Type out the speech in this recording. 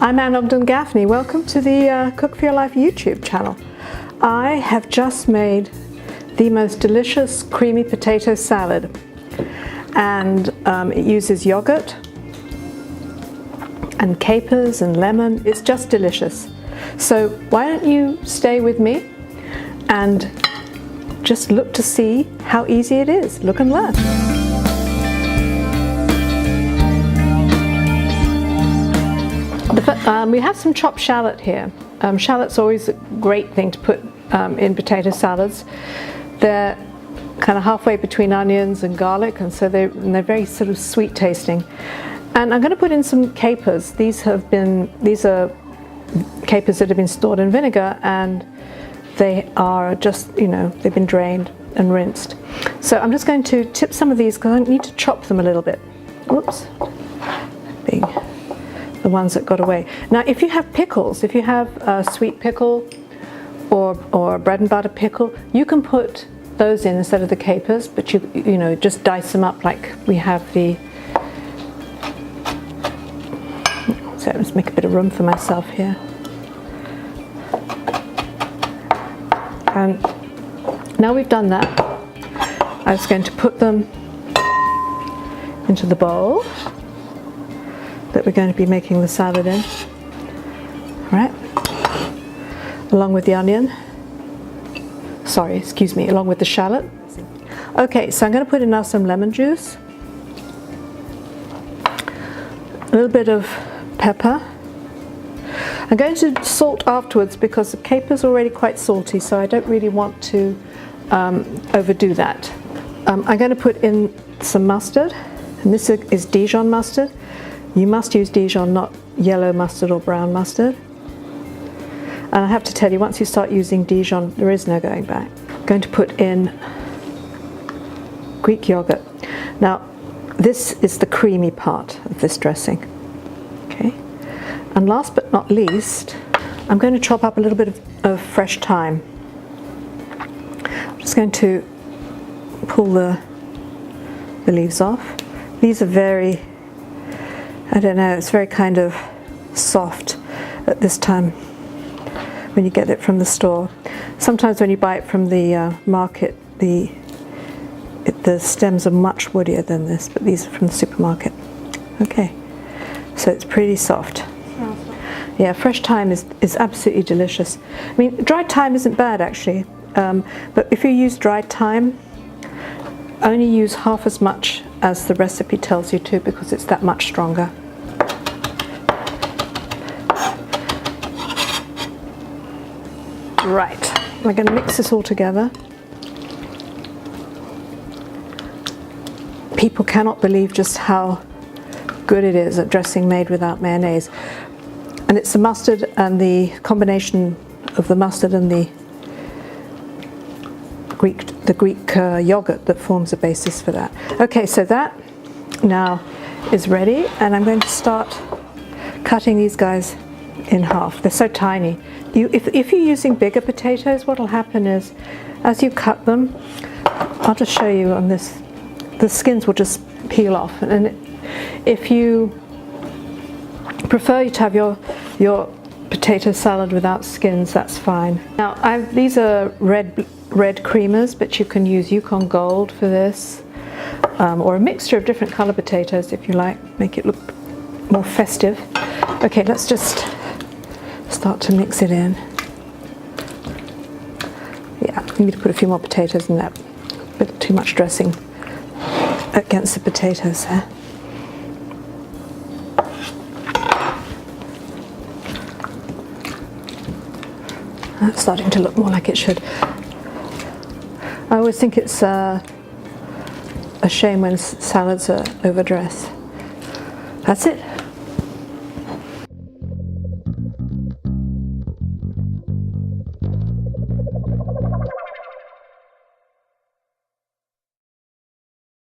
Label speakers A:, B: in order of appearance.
A: I'm Anne Ogden-Gaffney. Welcome to the Cook for Your Life YouTube channel. I have just made the most delicious creamy potato salad, and it uses yogurt and capers and lemon. It's just delicious. So why don't you stay with me and just look to see how easy it is. Look and learn. We have some chopped shallot here. Shallot's always a great thing to put in potato salads. They're kind of halfway between onions and garlic, and so they're very sort of sweet tasting. And I'm going to put in some capers. These are capers that have been stored in vinegar, and they are just, they've been drained and rinsed. So I'm just going to tip some of these because I need to chop them a little bit. Oops. The ones that got away. Now, if you have pickles, if you have a sweet pickle or bread and butter pickle, you can put those in instead of the capers, but you just dice them up like we have the. So let's make a bit of room for myself here. And now we've done that, I was going to put them into the bowl that we're going to be making the salad in. All right, along with the onion. Sorry, excuse me, along with the shallot. Okay, so I'm going to put in now some lemon juice, a little bit of pepper. I'm going to salt afterwards because the caper's already quite salty, so I don't really want to overdo that. I'm going to put in some mustard, and this is Dijon mustard. You must use Dijon, not yellow mustard or brown mustard. And I have to tell you, once you start using Dijon, there is no going back. I'm going to put in Greek yogurt. Now, this is the creamy part of this dressing. Okay. And last but not least, I'm going to chop up a little bit of fresh thyme. I'm just going to pull the leaves off. These are very, I don't know, it's very kind of soft at this time when you get it from the store. Sometimes when you buy it from the market, the stems are much woodier than this, but these are from the supermarket. Okay, so it's pretty soft. Yeah, fresh thyme is absolutely delicious. I mean, dried thyme isn't bad actually, but if you use dried thyme, only use half as much as the recipe tells you to, because it's that much stronger. Right, we're going to mix this all together. People cannot believe just how good it is at dressing made without mayonnaise. And it's the mustard and the combination of the mustard and the Greek yogurt that forms the basis for that. Okay, so that now is ready, and I'm going to start cutting these guys in half. They're so tiny. If you're using bigger potatoes, what will happen is, as you cut them, I'll just show you on this, the skins will just peel off. And if you prefer to have your potato salad without skins, that's fine. Now, these are red creamers, but you can use Yukon Gold for this, or a mixture of different color potatoes if you like, make it look more festive. Okay, let's just start to mix it in. Yeah, I need to put a few more potatoes in that. A bit too much dressing against the potatoes there. That's starting to look more like it should. I always think it's a shame when salads are overdressed. That's it.